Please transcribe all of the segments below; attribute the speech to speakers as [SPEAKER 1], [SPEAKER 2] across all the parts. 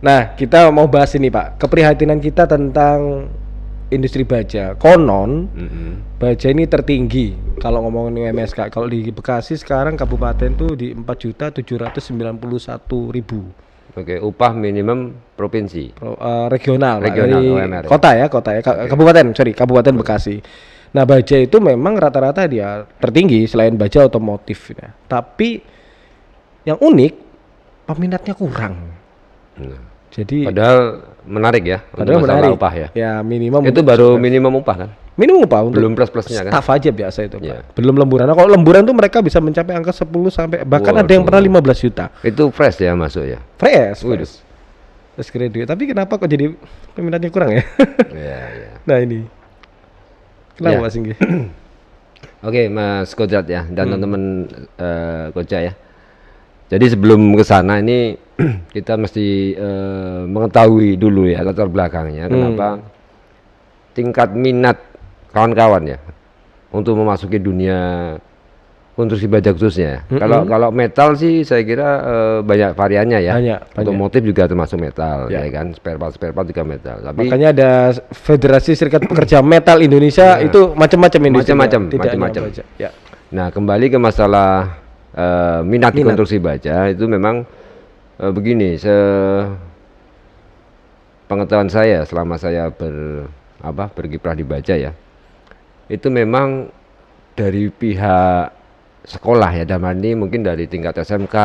[SPEAKER 1] Nah, kita mau bahas ini Pak, keprihatinan kita tentang industri baja. Konon baja ini tertinggi kalau ngomongin UMSK. Kalau di Bekasi sekarang kabupaten tuh di 4.791.000.
[SPEAKER 2] Oke, upah minimum provinsi.
[SPEAKER 1] Regional, Pak,
[SPEAKER 2] Regional,
[SPEAKER 1] dari
[SPEAKER 2] UMR, ya?
[SPEAKER 1] kota ya, Kabupaten Bekasi. Nah, baja itu memang rata-rata dia tertinggi selain baja otomotif ya. Tapi yang unik peminatnya kurang. Jadi
[SPEAKER 2] Padahal menarik ya untuk masalah upah ya.
[SPEAKER 1] Ya minimum
[SPEAKER 2] Itu baru minimum upah kan?
[SPEAKER 1] minimum upah untuk
[SPEAKER 2] Belum plus-plusnya kan?
[SPEAKER 1] staff aja biasa itu, Pak.
[SPEAKER 2] Iya.
[SPEAKER 1] Belum lemburan. Nah, kalau lemburan tuh mereka bisa mencapai angka 10 sampai bahkan ada yang pernah 15 juta.
[SPEAKER 2] Itu fresh ya masuk ya?
[SPEAKER 1] Fresh.
[SPEAKER 2] Waduh.
[SPEAKER 1] Fresh graduate. Tapi kenapa kok jadi peminatnya kurang ya?
[SPEAKER 2] Iya, iya.
[SPEAKER 1] Nah, ini. Kenapa,
[SPEAKER 2] Ya.
[SPEAKER 1] Mas Singgi?
[SPEAKER 2] Oke, Mas Kodrat ya dan teman-teman Koja ya. Jadi sebelum ke sana ini kita mesti mengetahui dulu ya latar belakangnya kenapa tingkat minat kawan-kawan ya untuk memasuki dunia konstruksi baja khususnya. Kalau metal sih saya kira banyak variannya ya.
[SPEAKER 1] Banyak.
[SPEAKER 2] Otomotif juga termasuk metal
[SPEAKER 1] Ya.
[SPEAKER 2] ya kan, spare part juga metal. Tapi
[SPEAKER 1] Makanya ada Federasi Serikat Pekerja Metal Indonesia itu macam-macam industri.
[SPEAKER 2] Macam-macam.
[SPEAKER 1] Ya.
[SPEAKER 2] Nah, kembali ke masalah minat di konstruksi baja itu memang begini, pengetahuan saya selama saya berkiprah di baja ya, itu memang dari pihak sekolah ya, dalam hal ini mungkin dari tingkat SMK,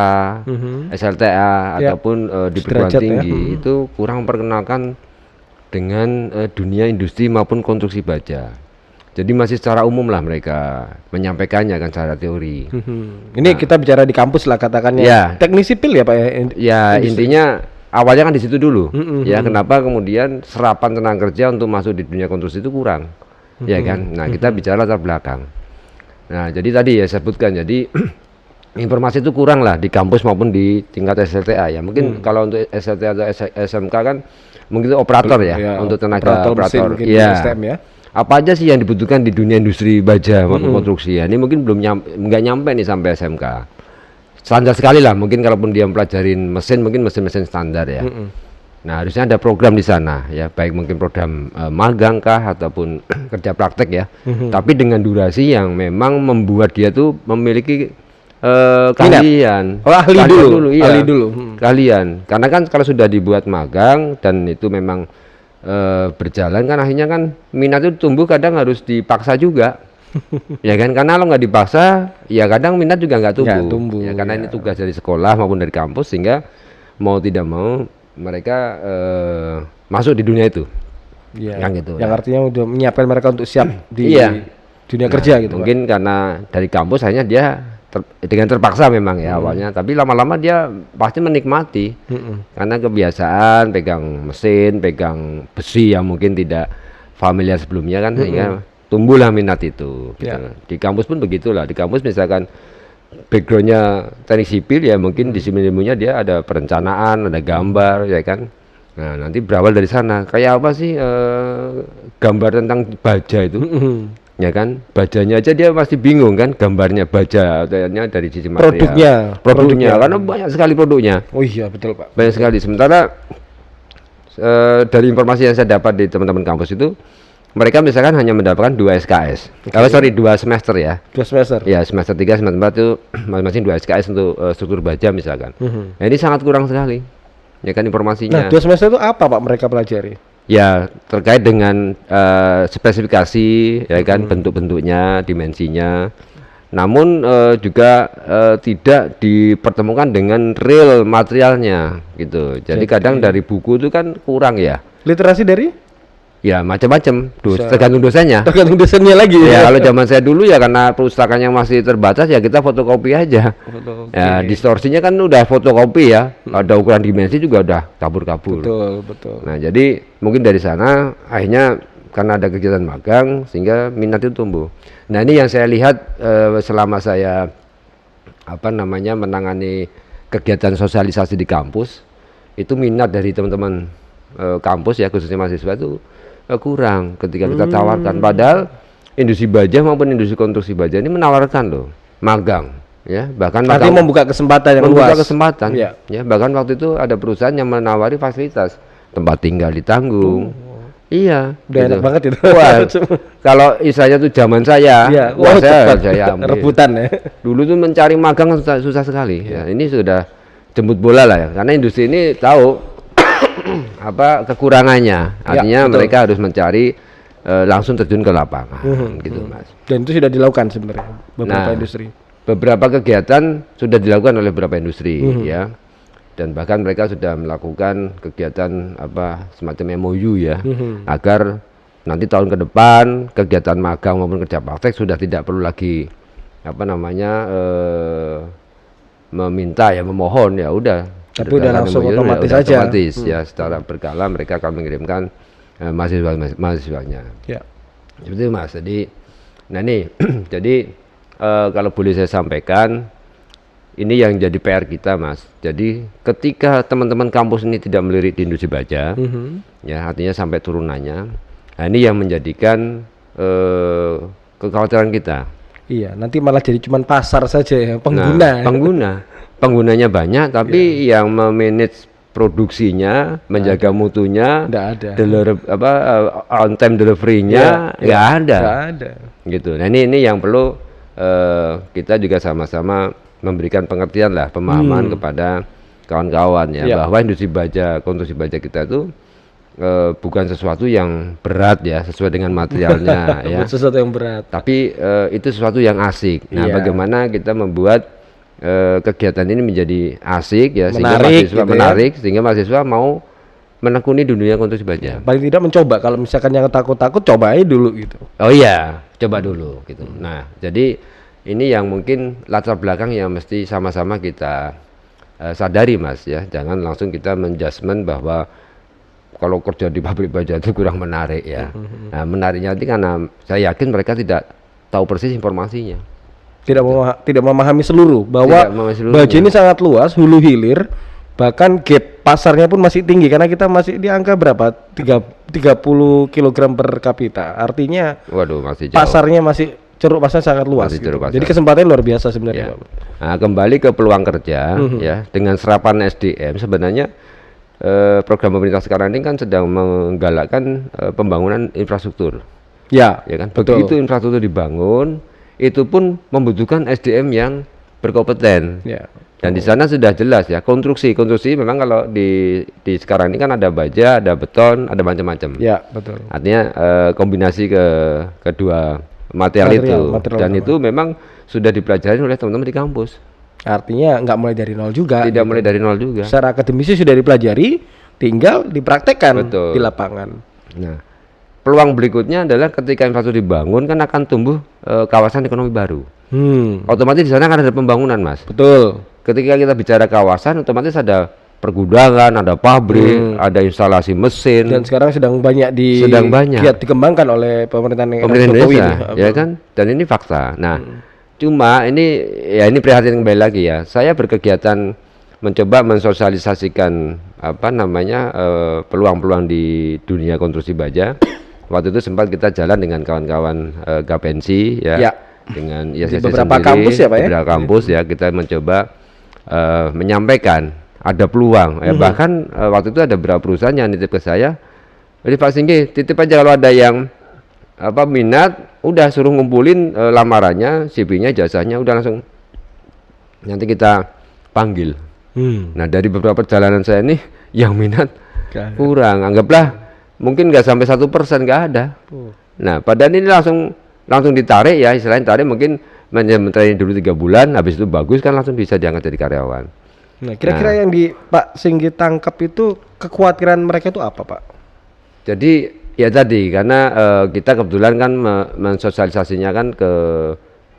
[SPEAKER 2] SLTA
[SPEAKER 1] Ya.
[SPEAKER 2] ataupun di perguruan
[SPEAKER 1] Sederajat ya.
[SPEAKER 2] tinggi itu kurang perkenalkan dengan dunia industri maupun konstruksi baja. Jadi masih secara umum lah mereka menyampaikannya kan secara teori.
[SPEAKER 1] Ini kita bicara di kampus lah katakannya.
[SPEAKER 2] Ya.
[SPEAKER 1] Teknik sipil ya, Pak ya.
[SPEAKER 2] Ya intinya awalnya kan di situ dulu. Ya kenapa kemudian serapan tenaga kerja untuk masuk di dunia konstruksi itu kurang. Ya kan. Nah kita bicara latar belakang. Nah jadi tadi ya saya sebutkan, jadi informasi itu kurang lah di kampus maupun di tingkat SLTA ya. Mungkin kalau untuk SLTA atau SMK kan mungkin itu operator ya, untuk tenaga operator.
[SPEAKER 1] Iya. Ya.
[SPEAKER 2] Apa aja sih yang dibutuhkan di dunia industri baja maupun konstruksi ya? Ini mungkin nggak nyampe nih sampai SMK. Standar sekali lah, mungkin kalaupun dia mempelajarin mesin, mungkin mesin-mesin standar ya. Nah harusnya ada program di sana ya, baik mungkin program magang kah ataupun kerja praktek ya. Tapi dengan durasi yang memang membuat dia tuh memiliki keahlian.
[SPEAKER 1] Ahli dulu.
[SPEAKER 2] Iya.
[SPEAKER 1] Ahli dulu.
[SPEAKER 2] Keahlian. Karena kan kalau sudah dibuat magang dan itu memang berjalan kan akhirnya kan minat itu tumbuh, kadang harus dipaksa juga. Ya kan, karena kalau nggak dipaksa ya kadang minat juga nggak tumbuh. Ya karena ini tugas dari sekolah maupun dari kampus, sehingga mau tidak mau mereka masuk di dunia itu.
[SPEAKER 1] Iya.
[SPEAKER 2] Yang gitu.
[SPEAKER 1] Yang artinya udah menyiapkan mereka untuk siap di dunia kerja gitu.
[SPEAKER 2] Mungkin
[SPEAKER 1] Pak.
[SPEAKER 2] karena dari kampus hanya dia dengan terpaksa memang ya awalnya, tapi lama-lama dia pasti menikmati karena kebiasaan pegang mesin, pegang besi yang mungkin tidak familiar sebelumnya kan, sehingga tumbuhlah minat itu. Gitu. Di kampus pun begitulah. Di kampus misalkan backgroundnya teknik sipil ya, mungkin di ilmunya dia ada perencanaan, ada gambar ya kan. Nah nanti berawal dari sana. Kayak apa sih gambar tentang baja itu? Ya kan, bajanya aja dia pasti bingung kan, gambarnya baja artinya dari sisi material, produknya karena banyak sekali produknya.
[SPEAKER 1] Oh iya betul Pak,
[SPEAKER 2] banyak sekali. Sementara dari informasi yang saya dapat di teman-teman kampus itu, mereka misalkan hanya mendapatkan 2 SKS, 2 semester ya.
[SPEAKER 1] 2 semester
[SPEAKER 2] ya, semester 3, semester 4 itu masing-masing 2 SKS untuk struktur baja misalkan. Nah ini sangat kurang sekali ya kan informasinya.
[SPEAKER 1] Nah 2 semester itu apa Pak mereka pelajari?
[SPEAKER 2] Ya terkait dengan spesifikasi ya kan, bentuk-bentuknya, dimensinya, namun juga tidak dipertemukan dengan real materialnya gitu. Jadi kadang dari buku itu kan kurang ya.
[SPEAKER 1] Literasi dari?
[SPEAKER 2] Ya macam-macam, tergantung dosennya.
[SPEAKER 1] Tergantung dosennya lagi
[SPEAKER 2] ya. Kalau zaman saya dulu ya karena perpustakaannya masih terbatas ya kita fotokopi aja. Ya distorsinya kan udah fotokopi ya. Ada ukuran dimensi juga udah kabur-kabur.
[SPEAKER 1] Betul.
[SPEAKER 2] Nah jadi mungkin dari sana akhirnya karena ada kegiatan magang sehingga minat itu tumbuh. Nah ini yang saya lihat selama saya menangani kegiatan sosialisasi di kampus, itu minat dari teman-teman kampus ya, khususnya mahasiswa itu kurang ketika kita tawarkan. Padahal industri baja maupun industri konstruksi baja ini menawarkan loh magang ya, bahkan
[SPEAKER 1] Artinya membuka kesempatan yang
[SPEAKER 2] membuka
[SPEAKER 1] luas.
[SPEAKER 2] kesempatan,
[SPEAKER 1] Iya.
[SPEAKER 2] ya, bahkan waktu itu ada perusahaan yang menawari fasilitas tempat tinggal ditanggung. Iya,
[SPEAKER 1] Udah enak banget itu.
[SPEAKER 2] Wah, kalau istilahnya tuh zaman saya,
[SPEAKER 1] Iya,
[SPEAKER 2] wah,
[SPEAKER 1] cepat.
[SPEAKER 2] saya ambil.
[SPEAKER 1] Rebutan ya.
[SPEAKER 2] Dulu tuh mencari magang susah sekali. Ya, ini sudah jemput bola lah ya, karena industri ini tahu apa kekurangannya. Artinya
[SPEAKER 1] betul.
[SPEAKER 2] mereka harus mencari langsung terjun ke lapangan, gitu Mas.
[SPEAKER 1] Dan itu sudah dilakukan sebenarnya beberapa industri.
[SPEAKER 2] Beberapa kegiatan sudah dilakukan oleh beberapa industri, ya. Dan bahkan mereka sudah melakukan kegiatan apa semacam MOU ya, agar nanti tahun ke depan kegiatan magang maupun kerja praktek sudah tidak perlu lagi apa namanya meminta ya, memohon, ya udah.
[SPEAKER 1] Tapi udah langsung
[SPEAKER 2] MOU,
[SPEAKER 1] otomatis
[SPEAKER 2] udah
[SPEAKER 1] aja.
[SPEAKER 2] Otomatis ya, secara berkala mereka akan mengirimkan mahasiswanya.
[SPEAKER 1] Ya.
[SPEAKER 2] Seperti itu Mas. Jadi, nah nih, jadi kalau boleh saya sampaikan, ini yang jadi PR kita Mas. Jadi ketika teman-teman kampus ini tidak melirik di industri baja, ya artinya sampai turunannya, nah ini yang menjadikan kekhawatiran kita.
[SPEAKER 1] Iya, nanti malah jadi cuman pasar saja ya, pengguna.
[SPEAKER 2] Nah, penggunanya banyak, tapi yang memanage produksinya, menjaga mutunya,
[SPEAKER 1] Nggak ada.
[SPEAKER 2] On time delivery-nya nggak ada.
[SPEAKER 1] Nggak ada.
[SPEAKER 2] Gitu. Nah ini yang perlu kita juga sama-sama memberikan pengertian lah, pemahaman kepada kawan-kawan ya, bahwa konstruksi baja kita itu bukan sesuatu yang berat ya, sesuai dengan materialnya ya.
[SPEAKER 1] Sesuatu yang berat.
[SPEAKER 2] Tapi itu sesuatu yang asik. Nah, bagaimana kita membuat kegiatan ini menjadi asik ya, sehingga mahasiswa menarik, sehingga mahasiswa mau menekuni dunia konstruksi baja.
[SPEAKER 1] Paling tidak mencoba, kalau misalkan yang takut-takut coba aja dulu gitu.
[SPEAKER 2] Oh iya, coba dulu gitu. Nah, jadi ini yang mungkin latar belakang yang mesti sama-sama kita sadari Mas ya. Jangan langsung kita menjudgment bahwa kalau kerja di pabrik baja itu kurang menarik ya. Nah, menariknya nanti karena saya yakin mereka tidak tahu persis informasinya.
[SPEAKER 1] Tidak memahami seluruh bahwa baja ini sangat luas, hulu hilir, bahkan gap pasarnya pun masih tinggi karena kita masih di angka berapa? 30 kg per kapita. Artinya
[SPEAKER 2] waduh, masih jauh.
[SPEAKER 1] Pasarnya masih ceruk pasar sangat luas gitu. Jadi kesempatannya luar biasa sebenarnya.
[SPEAKER 2] Ya. Nah, kembali ke peluang kerja ya, dengan serapan SDM sebenarnya program pemerintah sekarang ini kan sedang menggalakkan pembangunan infrastruktur. Ya kan, begitu infrastruktur dibangun, itu pun membutuhkan SDM yang berkompeten. Ya. Dan di sana sudah jelas ya, konstruksi memang kalau di sekarang ini kan ada baja, ada beton, ada macam-macam.
[SPEAKER 1] Ya, betul.
[SPEAKER 2] Artinya kombinasi kedua material itu, dan itu memang sudah dipelajari oleh teman-teman di kampus.
[SPEAKER 1] Artinya nggak mulai dari nol juga.
[SPEAKER 2] Tidak mulai dari nol juga.
[SPEAKER 1] Secara akademisnya sudah dipelajari, tinggal dipraktekkan di lapangan.
[SPEAKER 2] Nah, peluang berikutnya adalah ketika infrastruktur dibangun kan akan tumbuh kawasan ekonomi baru. Otomatis di sana kan ada pembangunan Mas. Betul. Ketika kita bicara kawasan, otomatis ada pergudangan, ada pabrik, ada instalasi mesin.
[SPEAKER 1] Dan sekarang sedang banyak dikembangkan oleh pemerintahan
[SPEAKER 2] Indonesia, ya kan? Dan ini fakta. Nah, cuma ini prihatin kembali lagi ya. Saya berkegiatan mencoba mensosialisasikan peluang-peluang di dunia konstruksi baja. Waktu itu sempat kita jalan dengan kawan-kawan Gapensi ya. Dengan ISSC
[SPEAKER 1] beberapa
[SPEAKER 2] sendiri,
[SPEAKER 1] kampus ya Pak ya?
[SPEAKER 2] Beberapa kampus ya, kita mencoba menyampaikan ada peluang. Bahkan waktu itu ada beberapa perusahaan yang nitip ke saya, jadi Pak Singgi titip aja kalau ada yang minat, udah suruh ngumpulin lamarannya, CV-nya, jasanya, udah langsung nanti kita panggil. Nah dari beberapa perjalanan saya nih, yang minat kurang, anggaplah mungkin nggak sampai 1%, nggak ada. Nah padahal ini langsung ditarik ya, istilahnya tarik mungkin mentraining dulu 3 bulan, habis itu bagus kan langsung bisa diangkat jadi karyawan.
[SPEAKER 1] Nah kira-kira yang di Pak Singgi tangkap itu kekhawatiran mereka itu apa Pak?
[SPEAKER 2] Jadi ya tadi karena kita kebetulan kan mensosialisasinya kan ke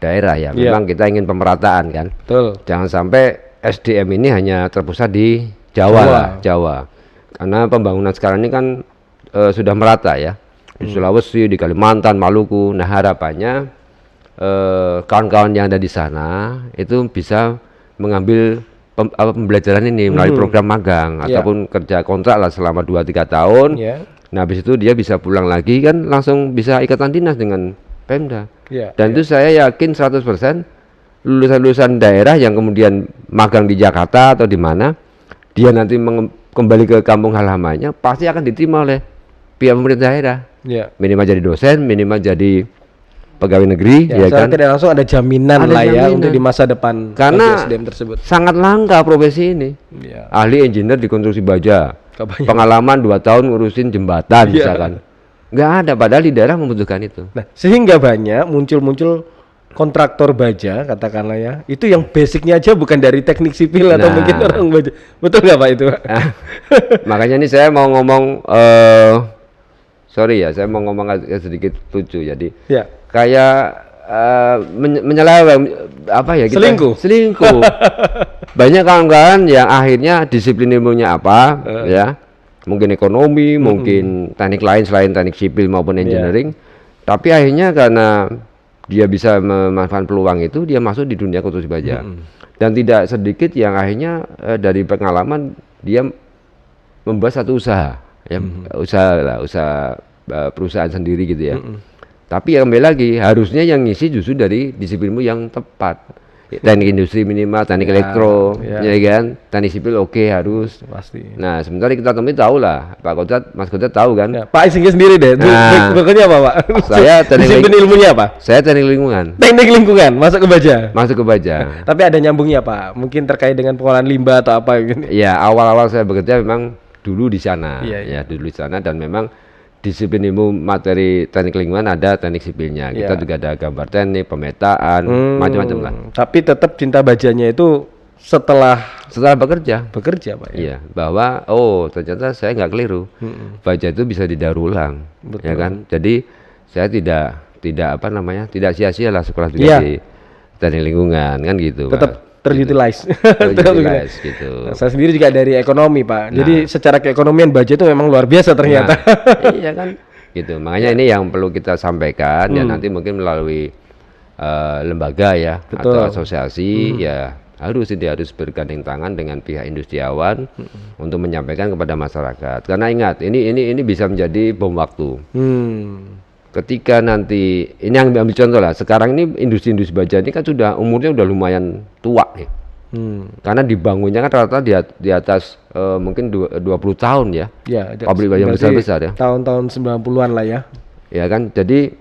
[SPEAKER 2] daerah ya, memang kita ingin pemerataan kan. Betul. Jangan sampai SDM ini hanya terpusat di Jawa. Karena pembangunan sekarang ini kan sudah merata ya, di Sulawesi, di Kalimantan, Maluku. Nah harapannya kawan-kawan yang ada di sana itu bisa mengambil pembelajaran ini melalui program magang ataupun kerja kontrak lah selama 2-3 tahun. Nah habis itu dia bisa pulang lagi kan langsung bisa ikatan dinas dengan Pemda. Dan itu saya yakin 100% lulusan-lulusan daerah yang kemudian magang di Jakarta atau di mana, dia nanti kembali ke kampung halamannya pasti akan diterima oleh pihak pemerintah daerah.
[SPEAKER 1] Ya.
[SPEAKER 2] Minimal jadi dosen, minimal jadi pegawai negeri,
[SPEAKER 1] Ya,
[SPEAKER 2] kan?
[SPEAKER 1] tidak langsung ada jaminan
[SPEAKER 2] Ada
[SPEAKER 1] lah ya
[SPEAKER 2] jaminan.
[SPEAKER 1] untuk di masa depan
[SPEAKER 2] Karena
[SPEAKER 1] bagi SDM tersebut.
[SPEAKER 2] sangat langka profesi ini.
[SPEAKER 1] Ya.
[SPEAKER 2] Ahli engineer di konstruksi baja,
[SPEAKER 1] Kebanyakan.
[SPEAKER 2] pengalaman 2 tahun ngurusin jembatan
[SPEAKER 1] Iya.
[SPEAKER 2] misalkan. Nggak ada, padahal di daerah membutuhkan itu.
[SPEAKER 1] Nah, sehingga banyak muncul kontraktor baja katakanlah ya. Itu yang basicnya aja bukan dari teknik sipil atau
[SPEAKER 2] Nah.
[SPEAKER 1] mungkin orang baja. Betul nggak Pak itu, Pak?
[SPEAKER 2] Makanya ini saya mau ngomong, sorry ya, saya mau ngomong agak sedikit lucu. Jadi
[SPEAKER 1] Ya.
[SPEAKER 2] kayak menyeleweng apa ya, kita selingkuh. Banyak kawan-kawan yang akhirnya disiplin ilmunya apa ya, mungkin ekonomi, mungkin teknik lain selain teknik sipil maupun engineering, tapi akhirnya karena dia bisa memanfaatkan peluang itu, dia masuk di dunia konstruksi baja. Dan tidak sedikit yang akhirnya dari pengalaman dia membuat satu usaha ya, usaha perusahaan sendiri gitu ya. Tapi yang kembali lagi, harusnya yang ngisi justru dari disiplinmu yang tepat. Teknik industri minimal, teknik elektro, ya kan, teknik sipil harus.
[SPEAKER 1] Pasti.
[SPEAKER 2] Nah, sementara kita temui tahu lah, Pak Kodrat, Mas Kodrat tahu kan?
[SPEAKER 1] Ya, Pak Isinggi sendiri deh.
[SPEAKER 2] Nah,
[SPEAKER 1] Pokoknya apa, Pak?
[SPEAKER 2] Saya
[SPEAKER 1] disiplin ilmunya apa?
[SPEAKER 2] Saya teknik lingkungan.
[SPEAKER 1] Teknik lingkungan, masuk ke baja.
[SPEAKER 2] Masuk ke baja.
[SPEAKER 1] Tapi ada nyambungnya, Pak. Mungkin terkait dengan pengolahan limbah atau apa gitu.
[SPEAKER 2] Ya, awal-awal saya bekerja memang dulu di sana.
[SPEAKER 1] Iya.
[SPEAKER 2] Ya, dulu di sana, dan memang disiplin ilmu materi teknik lingkungan ada teknik sipilnya. Kita juga ada gambar teknik, pemetaan, macam-macam lah.
[SPEAKER 1] Tapi tetap cinta bajanya itu setelah
[SPEAKER 2] bekerja,
[SPEAKER 1] Pak ya.
[SPEAKER 2] Iya, bahwa ternyata saya nggak keliru. Baja itu bisa didaur ulang, ya kan? Jadi saya tidak sia-sia lah sekolah juga di teknik lingkungan kan gitu.
[SPEAKER 1] Tetap terutilize.
[SPEAKER 2] Gitu.
[SPEAKER 1] Nah, saya sendiri juga dari ekonomi, Pak. Jadi secara keekonomian baja itu memang luar biasa ternyata.
[SPEAKER 2] Iya kan, gitu. Makanya ini yang perlu kita sampaikan ya, nanti mungkin melalui lembaga ya, atau asosiasi ya, harus bergandeng tangan dengan pihak industriawan untuk menyampaikan kepada masyarakat. Karena ingat, ini bisa menjadi bom waktu. Ketika nanti, ini yang ambil contoh lah, sekarang ini industri baja ini kan umurnya udah lumayan tua nih. Karena dibangunnya kan rata-rata di atas mungkin 20 tahun ya. Pabrik baja besar-besar ya.
[SPEAKER 1] Tahun-tahun 90-an lah ya.
[SPEAKER 2] Ya kan, jadi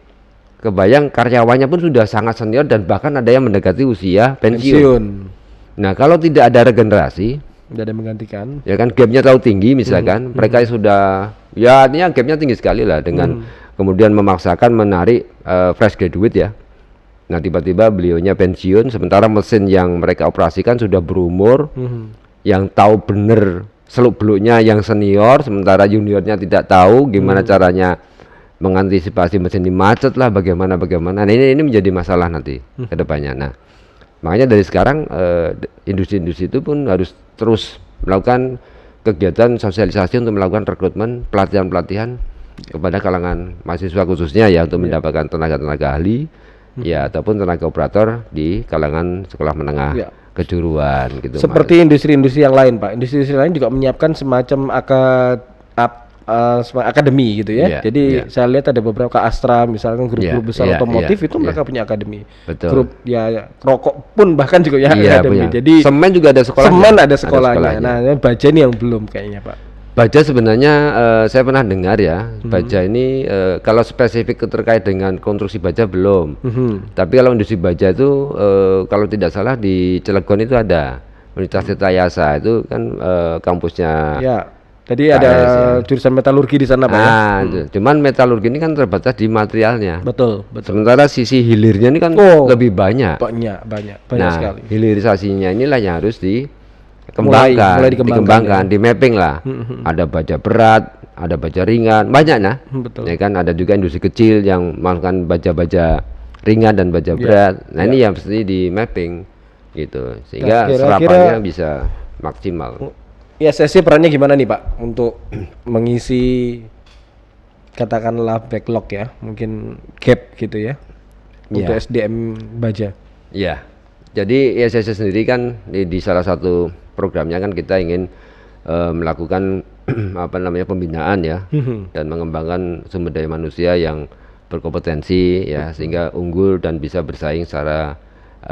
[SPEAKER 2] kebayang karyawannya pun sudah sangat senior dan bahkan ada yang mendekati usia pensiun. Nah, kalau tidak ada regenerasi,
[SPEAKER 1] tidak ada yang menggantikan. Ya
[SPEAKER 2] kan, gapnya terlalu tinggi misalkan, mereka sudah, ya artinya gapnya tinggi sekali lah dengan kemudian memaksakan menarik fresh graduate ya. Nah, tiba-tiba beliaunya pensiun, sementara mesin yang mereka operasikan sudah berumur, yang tahu bener seluk-beluknya yang senior, sementara juniornya tidak tahu gimana caranya mengantisipasi mesin ini macet lah, bagaimana. Nah, ini menjadi masalah nanti ke depannya. Nah, makanya dari sekarang industri-industri itu pun harus terus melakukan kegiatan sosialisasi untuk melakukan rekrutmen, pelatihan-pelatihan kepada kalangan mahasiswa khususnya ya, untuk mendapatkan tenaga-tenaga ahli ya, ataupun tenaga operator di kalangan sekolah menengah kejuruan gitu.
[SPEAKER 1] Seperti industri-industri yang lain, Pak. Industri-industri lain juga menyiapkan semacam akademi gitu ya. Jadi saya lihat ada beberapa Astra misalkan grup-grup besar otomotif itu mereka punya akademi.
[SPEAKER 2] Betul.
[SPEAKER 1] Grup rokok pun bahkan juga akademi.
[SPEAKER 2] Punya.
[SPEAKER 1] Jadi
[SPEAKER 2] semen juga ada sekolahnya.
[SPEAKER 1] Semen ada sekolahnya. Nah, baja ini yang belum kayaknya, Pak.
[SPEAKER 2] Baja sebenarnya saya pernah dengar ya, baja ini kalau spesifik terkait dengan konstruksi baja belum. Tapi kalau industri baja itu kalau tidak salah di Cilegon itu ada Universitas Tirtayasa, itu kan kampusnya.
[SPEAKER 1] Ya. Jadi ada jurusan metalurgi di sana, Pak ya.
[SPEAKER 2] Cuman metalurgi ini kan terbatas di materialnya.
[SPEAKER 1] Betul.
[SPEAKER 2] Sementara sisi hilirnya ini kan lebih banyak.
[SPEAKER 1] Banyak sekali.
[SPEAKER 2] Hilirisasinya inilah yang harus mulai dikembangkan, di mapping lah. Ada baja berat, ada baja ringan, banyak nah. Ya kan, ada juga industri kecil yang melakukan baja-baja ringan dan baja berat. Nah, ini yang mesti di mapping gitu, sehingga serapannya bisa maksimal.
[SPEAKER 1] ISSC perannya gimana nih, Pak, untuk mengisi katakanlah backlog ya, mungkin gap gitu ya, untuk SDM baja?
[SPEAKER 2] Ya, jadi ISSC sendiri kan di salah satu programnya kan kita ingin melakukan pembinaan ya, dan mengembangkan sumber daya manusia yang berkompetensi ya, sehingga unggul dan bisa bersaing secara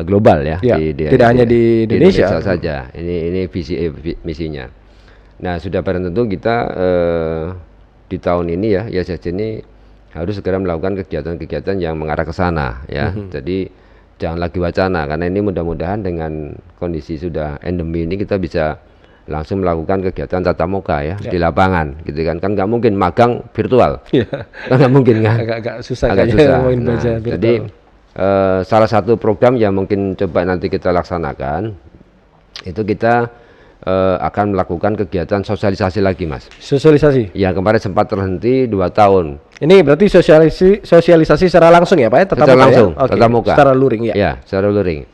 [SPEAKER 2] global ya,
[SPEAKER 1] Ya, tidak hanya di Indonesia.
[SPEAKER 2] saja. Ini visi misinya. Nah, sudah barang tentu kita di tahun ini ya ISSC ini harus segera melakukan kegiatan-kegiatan yang mengarah ke sana ya. Jadi jangan lagi wacana, karena ini mudah-mudahan dengan kondisi sudah endemi ini kita bisa langsung melakukan kegiatan tatap muka ya, di lapangan gitu kan nggak mungkin magang virtual. Kan nggak mungkin kan,
[SPEAKER 1] agak susah
[SPEAKER 2] agak susah.
[SPEAKER 1] Nah,
[SPEAKER 2] jadi salah satu program yang mungkin coba nanti kita laksanakan itu kita akan melakukan kegiatan sosialisasi lagi, Mas.
[SPEAKER 1] Sosialisasi
[SPEAKER 2] Yang kemarin sempat terhenti 2 tahun.
[SPEAKER 1] ini berarti sosialisasi secara langsung ya Pak ya,
[SPEAKER 2] Secara langsung,
[SPEAKER 1] ya?
[SPEAKER 2] tatap muka,
[SPEAKER 1] secara luring ya.
[SPEAKER 2] Ya, secara luring.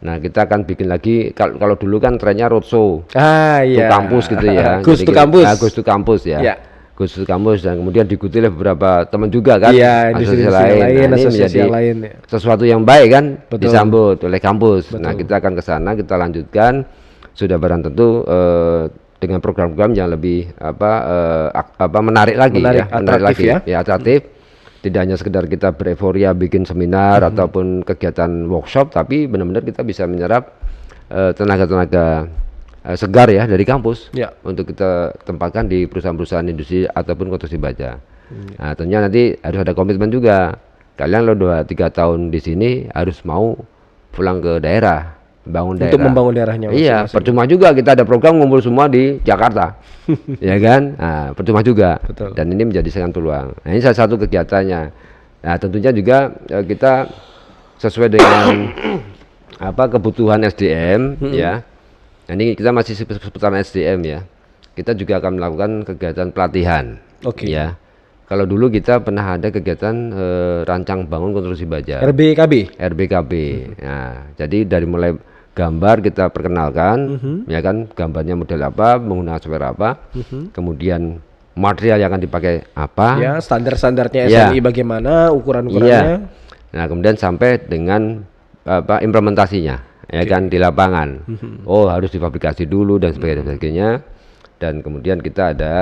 [SPEAKER 2] Nah, kita akan bikin lagi, kalau dulu kan trennya roadshow
[SPEAKER 1] Iya.
[SPEAKER 2] to kampus gitu ya.
[SPEAKER 1] Gus to kampus.
[SPEAKER 2] Gus to kampus ya.
[SPEAKER 1] Iya.
[SPEAKER 2] Gus to kampus, dan kemudian diikuti oleh beberapa teman juga kan.
[SPEAKER 1] Iya, industri lain,
[SPEAKER 2] Nah, ini
[SPEAKER 1] asosiasi
[SPEAKER 2] menjadi
[SPEAKER 1] lain ya.
[SPEAKER 2] sesuatu yang baik kan,
[SPEAKER 1] Betul.
[SPEAKER 2] disambut oleh kampus.
[SPEAKER 1] Betul.
[SPEAKER 2] Nah, kita akan ke sana, kita lanjutkan, sudah barang tentu dengan program-program yang lebih menarik lagi
[SPEAKER 1] Menarik,
[SPEAKER 2] ya, menarik
[SPEAKER 1] atraktif
[SPEAKER 2] lagi ya, atraktif. Tidak hanya sekedar kita bereforia bikin seminar ataupun kegiatan workshop, tapi benar-benar kita bisa menyerap tenaga-tenaga segar ya dari kampus
[SPEAKER 1] Ya.
[SPEAKER 2] untuk kita tempatkan di perusahaan-perusahaan industri ataupun konstruksi baja. Nah, tentunya nanti harus ada komitmen juga. Kalian lo 2-3 tahun di sini harus mau pulang ke daerah, bangun daerah.
[SPEAKER 1] Untuk membangun daerahnya
[SPEAKER 2] Iya,
[SPEAKER 1] masing-masing.
[SPEAKER 2] percuma juga kita ada program ngumpul semua di Jakarta. Ya kan? Nah, percuma juga.
[SPEAKER 1] Betul.
[SPEAKER 2] Dan ini menjadi sangat peluang. Nah, ini salah satu kegiatannya. Nah, tentunya juga kita sesuai dengan kebutuhan SDM ya. Nah, ini kita masih seputaran SDM ya. Kita juga akan melakukan kegiatan pelatihan.
[SPEAKER 1] Oke.
[SPEAKER 2] Ya. Kalau dulu kita pernah ada kegiatan rancang bangun konstruksi baja. RBKB. Nah, jadi dari mulai gambar kita perkenalkan, ya kan, gambarnya model apa, menggunakan software apa, kemudian material yang akan dipakai apa,
[SPEAKER 1] Ya, standar-standarnya
[SPEAKER 2] Ya.
[SPEAKER 1] SNI bagaimana, ukuran-ukurannya.
[SPEAKER 2] Iya. Nah, kemudian sampai dengan implementasinya, ya kan, di lapangan. Oh, harus difabrikasi dulu dan sebagainya. Dan kemudian kita ada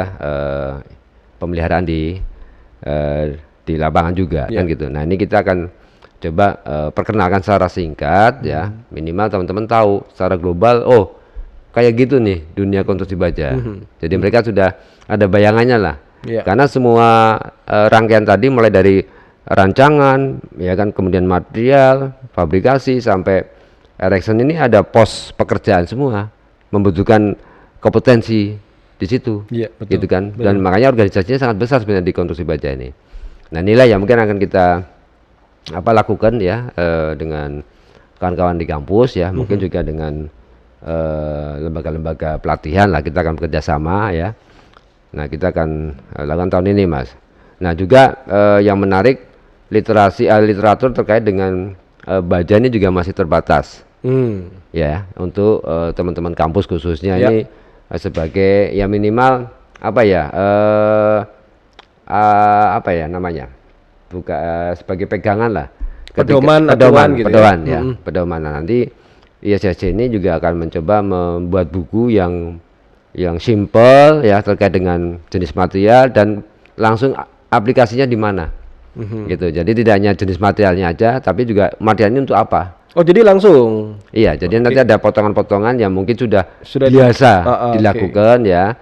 [SPEAKER 2] pemeliharaan di lapangan juga, kan gitu. Nah, ini kita akan coba perkenalkan secara singkat ya, minimal teman-teman tahu secara global, oh kayak gitu nih dunia konstruksi baja. Jadi mereka sudah ada bayangannya lah.
[SPEAKER 1] Ya.
[SPEAKER 2] Karena semua rangkaian tadi mulai dari rancangan, ya kan, kemudian material, fabrikasi sampai erection ini ada pos pekerjaan semua, membutuhkan kompetensi di situ.
[SPEAKER 1] Iya, betul.
[SPEAKER 2] Gitu kan. Dan makanya organisasinya sangat besar sebenarnya di konstruksi baja ini. Nah, inilah yang mungkin akan kita lakukan ya dengan kawan-kawan di kampus ya, mungkin juga dengan lembaga-lembaga pelatihan lah, kita akan bekerja sama ya. Nah, kita akan lakukan tahun ini, Mas. Nah, juga yang menarik, literatur terkait dengan baja ini juga masih terbatas ya, untuk teman-teman kampus khususnya
[SPEAKER 1] Ya.
[SPEAKER 2] ini sebagai ya minimal namanya, sebagai pegangan lah,
[SPEAKER 1] Pedoman, acuan gitu ya.
[SPEAKER 2] pedoman ya, pedoman. Nah, nanti ISSC ini juga akan mencoba membuat buku yang simple ya, terkait dengan jenis material dan langsung aplikasinya di mana. Gitu. Jadi tidak hanya jenis materialnya aja, tapi juga materialnya untuk apa.
[SPEAKER 1] Oh, jadi langsung.
[SPEAKER 2] Iya, jadi nanti ada potongan-potongan yang mungkin sudah
[SPEAKER 1] di-
[SPEAKER 2] biasa
[SPEAKER 1] oke.
[SPEAKER 2] dilakukan ya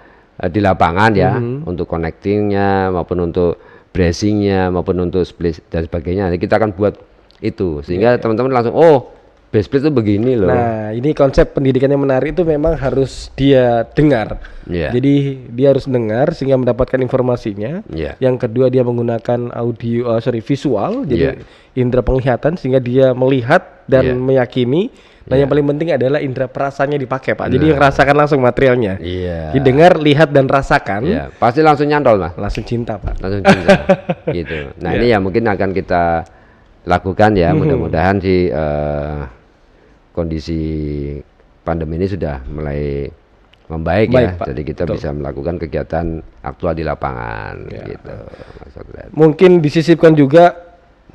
[SPEAKER 2] di lapangan ya, untuk connectingnya maupun untuk bracingnya maupun untuk split dan sebagainya. Jadi kita akan buat itu sehingga teman-teman langsung, oh base plate itu begini loh.
[SPEAKER 1] Nah, ini konsep pendidikan yang menarik itu memang harus dia dengar.
[SPEAKER 2] Iya.
[SPEAKER 1] Jadi dia harus dengar sehingga mendapatkan informasinya.
[SPEAKER 2] Iya.
[SPEAKER 1] Yang kedua dia menggunakan visual, jadi
[SPEAKER 2] Iya.
[SPEAKER 1] indera penglihatan sehingga dia melihat dan
[SPEAKER 2] Iya.
[SPEAKER 1] meyakini. Nah, yang paling penting adalah indera perasaannya dipakai, Pak. Jadi rasakan langsung materialnya.
[SPEAKER 2] Iya.
[SPEAKER 1] Didengar, lihat dan rasakan.
[SPEAKER 2] Iya, pasti langsung nyantol, Mas.
[SPEAKER 1] Langsung cinta, Pak.
[SPEAKER 2] Langsung cinta. Gitu. Nah, ini yang mungkin akan kita lakukan ya, mudah-mudahan sih kondisi pandemi ini sudah mulai membaik ya.
[SPEAKER 1] Pak.
[SPEAKER 2] Jadi kita bisa melakukan kegiatan aktual di lapangan gitu. Mas Sokrat.
[SPEAKER 1] Mungkin disisipkan juga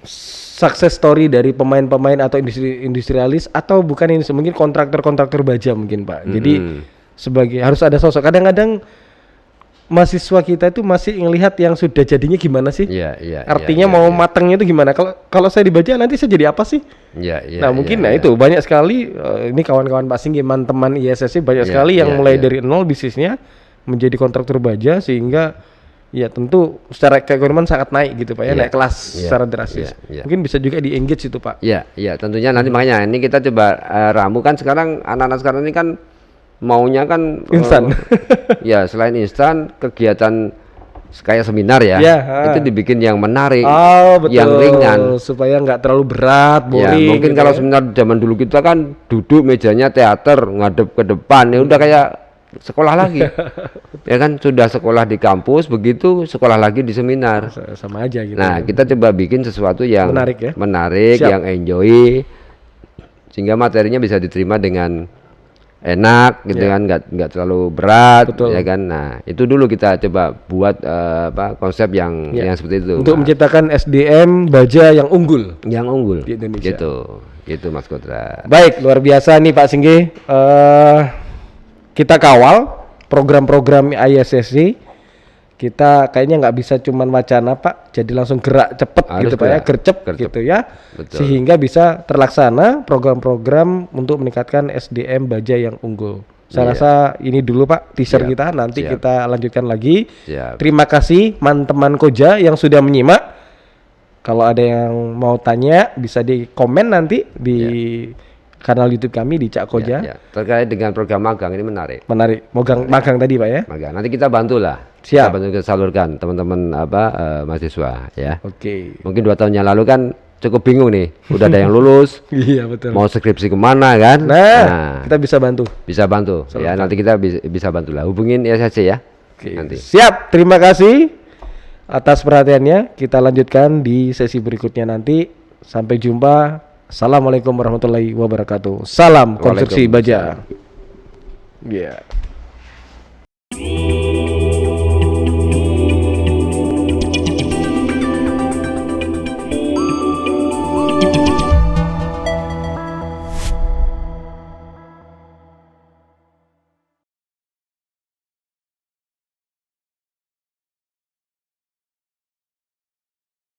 [SPEAKER 1] success story dari pemain-pemain atau industrialis atau bukan ini, mungkin kontraktor baja mungkin, Pak. Jadi sebagai harus ada sosok. Kadang-kadang mahasiswa kita itu masih ngelihat yang sudah jadinya gimana sih?
[SPEAKER 2] Iya, iya.
[SPEAKER 1] Artinya
[SPEAKER 2] iya,
[SPEAKER 1] mau
[SPEAKER 2] iya.
[SPEAKER 1] matangnya itu gimana? Kalau saya dibaca nanti saya jadi apa sih?
[SPEAKER 2] Iya, iya.
[SPEAKER 1] Nah mungkin
[SPEAKER 2] iya, iya.
[SPEAKER 1] itu banyak sekali ini kawan-kawan Pak Singgi, teman ISSC banyak
[SPEAKER 2] Iya,
[SPEAKER 1] sekali yang
[SPEAKER 2] iya,
[SPEAKER 1] mulai
[SPEAKER 2] iya.
[SPEAKER 1] dari nol bisnisnya menjadi kontraktor baja sehingga ya tentu secara keekonomian sangat naik gitu Pak ya,
[SPEAKER 2] Iya,
[SPEAKER 1] naik kelas
[SPEAKER 2] iya,
[SPEAKER 1] secara drastis.
[SPEAKER 2] iya, iya.
[SPEAKER 1] Mungkin bisa juga di engage itu Pak.
[SPEAKER 2] Iya, iya, tentunya nanti makanya ini kita coba ramu kan sekarang anak-anak sekarang ini kan maunya kan
[SPEAKER 1] Instan.
[SPEAKER 2] ya selain instan kegiatan kayak seminar ya,
[SPEAKER 1] Ya,
[SPEAKER 2] itu dibikin yang menarik,
[SPEAKER 1] Oh betul.
[SPEAKER 2] yang ringan.
[SPEAKER 1] Supaya nggak terlalu berat,
[SPEAKER 2] Ya,
[SPEAKER 1] boring.
[SPEAKER 2] mungkin
[SPEAKER 1] gitu
[SPEAKER 2] kalau
[SPEAKER 1] ya.
[SPEAKER 2] seminar zaman dulu kita kan duduk mejanya teater ngadep ke depan, ya udah kayak sekolah lagi. Ya kan sudah sekolah di kampus, begitu sekolah lagi di seminar.
[SPEAKER 1] Sama aja gitu.
[SPEAKER 2] Nah, kita coba bikin sesuatu yang
[SPEAKER 1] Menarik ya?
[SPEAKER 2] menarik,
[SPEAKER 1] Siap.
[SPEAKER 2] yang enjoy, sehingga materinya bisa diterima dengan enak, gitu
[SPEAKER 1] Ya.
[SPEAKER 2] kan, nggak terlalu berat,
[SPEAKER 1] Betul.
[SPEAKER 2] ya kan. Nah, itu dulu kita coba buat konsep yang
[SPEAKER 1] Ya.
[SPEAKER 2] seperti itu,
[SPEAKER 1] Untuk
[SPEAKER 2] Mas.
[SPEAKER 1] menciptakan SDM baja yang unggul.
[SPEAKER 2] Yang unggul
[SPEAKER 1] Di Indonesia.
[SPEAKER 2] gitu Mas Kodra.
[SPEAKER 1] Baik, luar biasa nih Pak Singgi. Kita kawal program-program ISSC. Kita kayaknya nggak bisa cuman wacana Pak, jadi langsung gerak cepet
[SPEAKER 2] Harus
[SPEAKER 1] gitu Pak ya,
[SPEAKER 2] gerak,
[SPEAKER 1] gercep
[SPEAKER 2] gercep.
[SPEAKER 1] gitu ya.
[SPEAKER 2] Betul.
[SPEAKER 1] Sehingga bisa terlaksana program-program untuk meningkatkan SDM baja yang unggul. Saya
[SPEAKER 2] Iya.
[SPEAKER 1] rasa ini dulu Pak teaser
[SPEAKER 2] Siap,
[SPEAKER 1] kita, nanti
[SPEAKER 2] siap.
[SPEAKER 1] kita lanjutkan lagi.
[SPEAKER 2] Siap.
[SPEAKER 1] Terima kasih teman-teman Koja yang sudah menyimak. Kalau ada yang mau tanya bisa di komen nanti di kanal YouTube kami di Cak Koja.
[SPEAKER 2] Ya, terkait dengan program magang ini menarik.
[SPEAKER 1] Menarik. Magang tadi Pak ya.
[SPEAKER 2] Magang. Nanti kita bantulah.
[SPEAKER 1] Siap.
[SPEAKER 2] Kita bantu kita salurkan teman-teman mahasiswa ya.
[SPEAKER 1] Oke.
[SPEAKER 2] Mungkin 2 tahun yang lalu kan cukup bingung nih. Udah ada yang lulus,
[SPEAKER 1] Iya betul.
[SPEAKER 2] mau skripsi kemana kan?
[SPEAKER 1] Nah, kita bisa bantu.
[SPEAKER 2] bisa bantu. Ya, nanti kita bisa bantu lah. Hubungin ISSC ya.
[SPEAKER 1] Oke.
[SPEAKER 2] Nanti.
[SPEAKER 1] Siap. Terima kasih atas perhatiannya. Kita lanjutkan di sesi berikutnya nanti. Sampai jumpa. Assalamualaikum warahmatullahi wabarakatuh. Salam konstruksi baja. Iya.